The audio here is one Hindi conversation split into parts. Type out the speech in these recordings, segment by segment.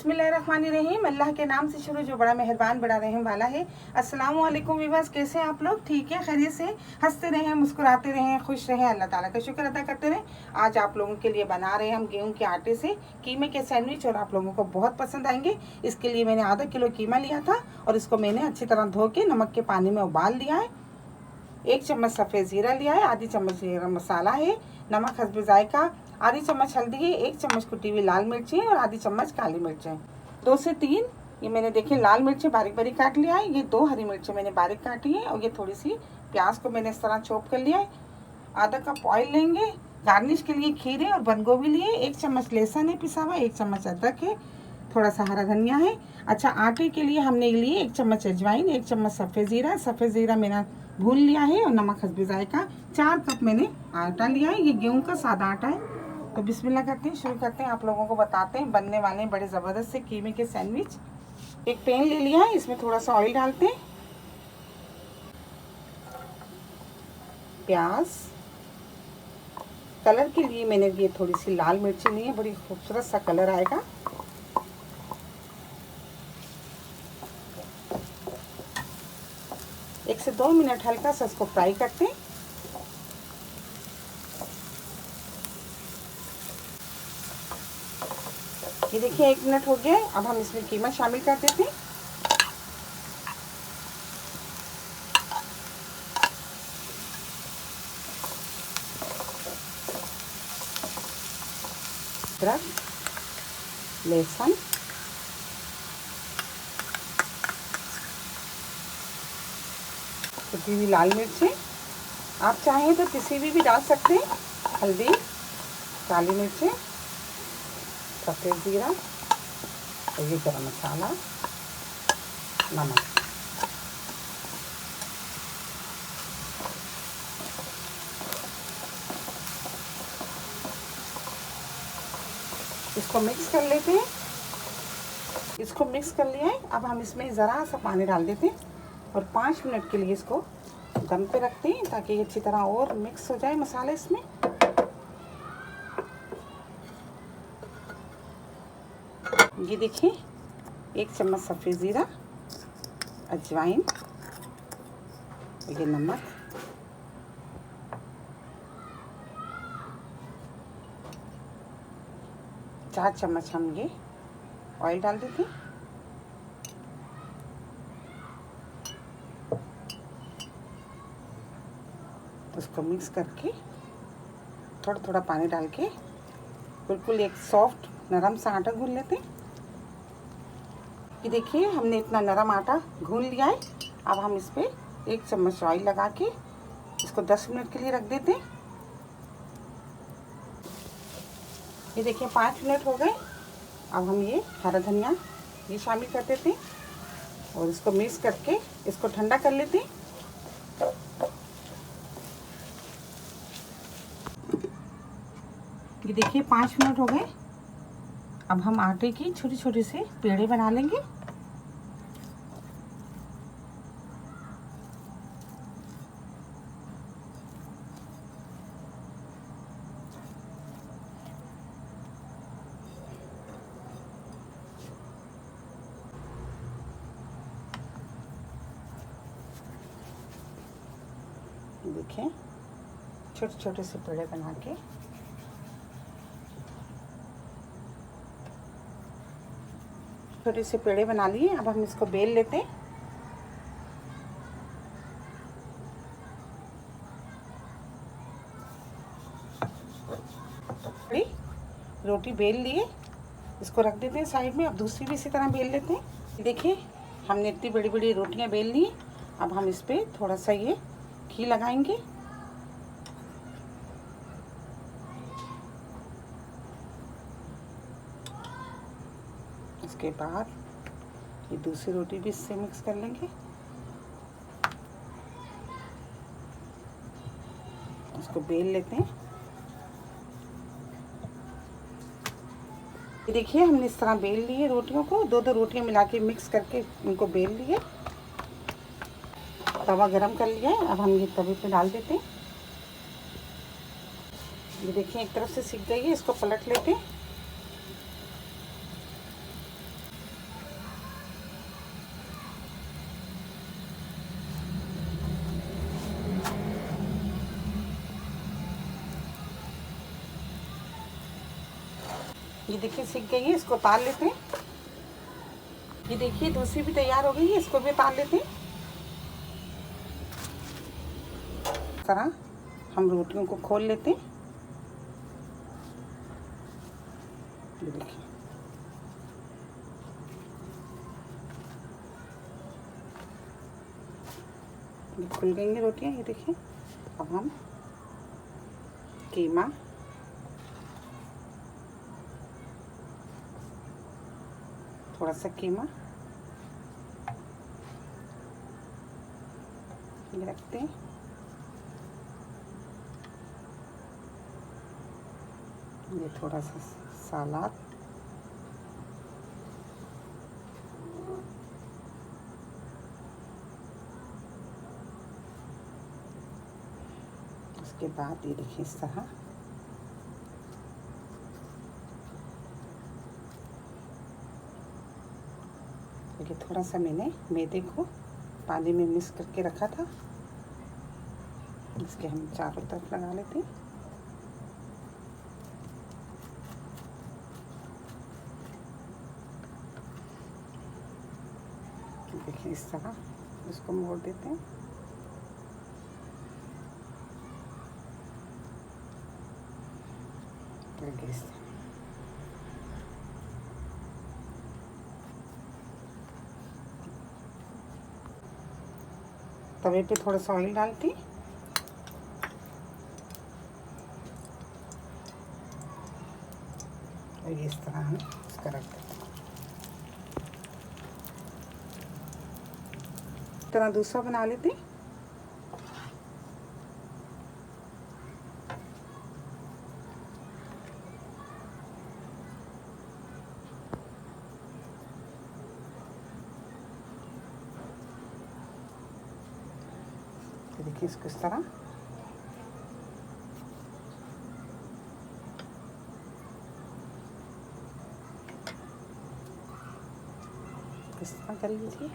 बिस्मिल्लाहिर्रहमानिर्रहीम। अल्लाह के नाम से शुरू जो बड़ा मेहरबान बड़ा रहम वाला है। अस्सलाम वालेकुम वीवर्स, कैसे हैं आप लोग? ठीक है, खैरियत से? हंसते रहें, मुस्कुराते रहें, खुश रहें, अल्लाह ताला का शुक्र अदा करते रहें। आज आप लोगों के लिए बना रहे हैं हम गेहूं के आटे से कीमे के सैंडविच, और आप लोगों को बहुत पसंद आएंगे। इसके लिए मैंने आधा किलो कीमा लिया था और इसको मैंने अच्छी तरह धो के नमक के पानी में उबाल लिया है। 1 चम्मच सफ़ेद ज़ीरा लिया है, आधी चम्मच गरम मसाला है, नमक हस्बे जायका, आधी चम्मच हल्दी है, 1 चम्मच कुटी हुई लाल मिर्ची और आधी चम्मच काली मिर्च है। 2 से 3 ये मैंने देखिए लाल मिर्ची बारीक बारीक काट लिया है। ये 2 हरी मिर्ची मैंने बारीक काटी है और ये थोड़ी सी प्याज को मैंने इस तरह चॉप कर लिया है। आधा कप ऑयल लेंगे। गार्निश के लिए खीरे और बंद गोभी लिए, 1 चम्मच लहसुन है पिसा हुआ, 1 चम्मच अदरक है, थोड़ा सा हरा धनिया है। अच्छा, आटे के लिए हमने लिए 1 चम्मच अजवाइन, 1 चम्मच सफ़ेद ज़ीरा मैंने भून लिया है और नमक हस्बे जायका। 4 कप मैंने आटा लिया है। ये गेहूं का सादा आटा है। तो बिस्मिल्लाह करते हैं, शुरू करते हैं। आप लोगों को बताते हैं, बनने वाले हैं बड़े ज़बरदस्त से कीमे के सैंडविच। एक पैन ले लिया है, इसमें थोड़ा सा ऑयल डालते हैं। प्याज कलर के लिए मैंने ये थोड़ी सी लाल मिर्ची ली है, बड़ी खूबसूरत सा कलर आएगा। एक से 2 मिनट हल्का सा इसको फ्राई करते हैं। ये देखिए 1 मिनट हो गया है। अब हम इसमें कीमा शामिल कर देते हैं। अदरक, लहसुन, कुटी हुई लाल मिर्चें, आप चाहें तो किसी भी डाल सकते हैं। हल्दी, काली मिर्चें, सफ़ेद ज़ीरा और ये गरम मसाला, नमक। इसको मिक्स कर लेते हैं। इसको मिक्स कर लिया है। अब हम इसमें ज़रा सा पानी डाल देते हैं और 5 मिनट के लिए इसको दम पे रखते हैं ताकि ये अच्छी तरह और मिक्स हो जाए मसाले इसमें। ये देखिए 1 चम्मच सफ़ेद ज़ीरा, अजवाइन, ये नमक, चार चम्मच हम ये ऑयल डाल देते हैं। उसको मिक्स करके थोड़ा थोड़ा पानी डाल के बिल्कुल एक सॉफ्ट नरम सा आटा गूंथ लेते हैं। ये देखिए हमने इतना नरम आटा गूंथ लिया है। अब हम इस पर 1 चम्मच ऑयल लगा के इसको 10 मिनट के लिए रख देते हैं। ये देखिए 5 मिनट हो गए। अब हम ये हरा धनिया ये शामिल कर देते हैं और इसको मिक्स करके इसको ठंडा कर लेते हैं। ये देखिए 5 मिनट हो गए। अब हम आटे की छोटे छोटे से पेड़े बना लेंगे। देखिए छोटे छोटे से पेड़े बना के छोटे से पेड़े बना लिए। अब हम इसको बेल लेते हैं। रोटी बेल लिए, इसको रख देते हैं साइड में। अब दूसरी भी इसी तरह बेल लेते हैं। देखिए हमने इतनी बड़ी बड़ी रोटियां बेल ली। अब हम इस पे थोड़ा सा ये घी लगाएंगे। इसके बाद ये दूसरी रोटी भी इससे मिक्स कर लेंगे। इसको बेल लेते हैं। ये देखिए हमने इस तरह बेल लिए रोटियों को, 2-2 रोटियां मिला के मिक्स करके इनको बेल लिए। तवा गरम कर लिया है। अब हम ये तवे पे डाल देते हैं। ये देखिए एक तरफ से सिक गई है, इसको पलट लेते हैं। ये देखिए सिक गई है, इसको उतार लेते हैं। ये देखिए दूसरी भी तैयार हो गई है, इसको भी उतार लेते हैं। इस तरह हम रोटियों को खोल लेते हैं। ये देखिए ये खुल गई रोटियां। ये देखिए अब हम कीमा, थोड़ा सा कीमा ये रखते हैं। ये थोड़ा सा सलाद, उसके बाद ये देखिए इस तरह देखिए थोड़ा सा मैंने मैदे को पानी में मिक्स करके रखा था, इसके हम चारों तरफ लगा लेते हैं। देखिए इस तरह इसको मोड़ देते हैं। देखिए इस तरह तवे पे थोड़ा सा ऑयल डालती, और इस तरह हम इसका रख देते हैं। इस तरह दूसरा बना लेते हैं। देखिए इसको इस तरह कर लीजिए।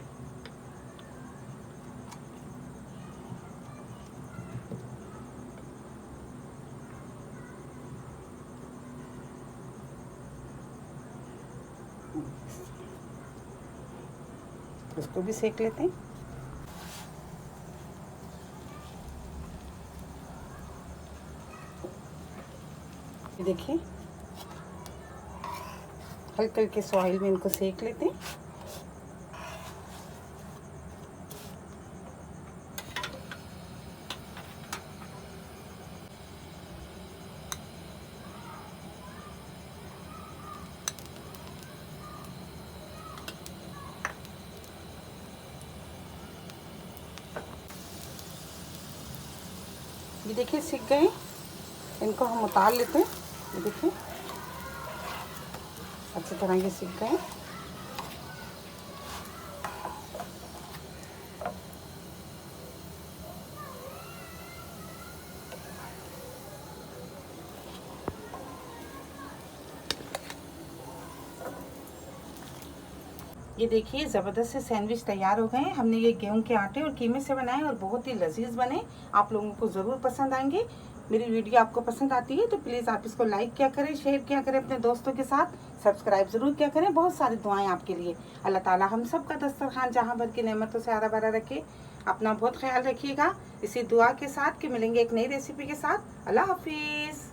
इसको भी सेक लेते हैं। देखिए हल्के हल्के से ऑयल में इनको सेक लेते हैं। ये देखिए सिक गए, इनको हम उतार लेते हैं। ये देखिए अच्छी तरह ये सिक गए। ये देखिए ज़बरदस्त से सैंडविच तैयार हो गए हैं। हमने ये गेहूं के आटे और कीमे से बनाए और बहुत ही लजीज बने। आप लोगों को ज़रूर पसंद आएंगे। मेरी वीडियो आपको पसंद आती है तो प्लीज़ आप इसको लाइक किया करें, शेयर किया करें अपने दोस्तों के साथ, सब्सक्राइब ज़रूर किया करें। बहुत सारी दुआएं आपके लिए। अल्लाह ताला हम सब का दस्तरखान जहां भर की नेमतों से हरा भरा रखे। अपना बहुत ख्याल रखिएगा इसी दुआ के साथ कि मिलेंगे एक नई रेसिपी के साथ। अल्लाह हाफिज़।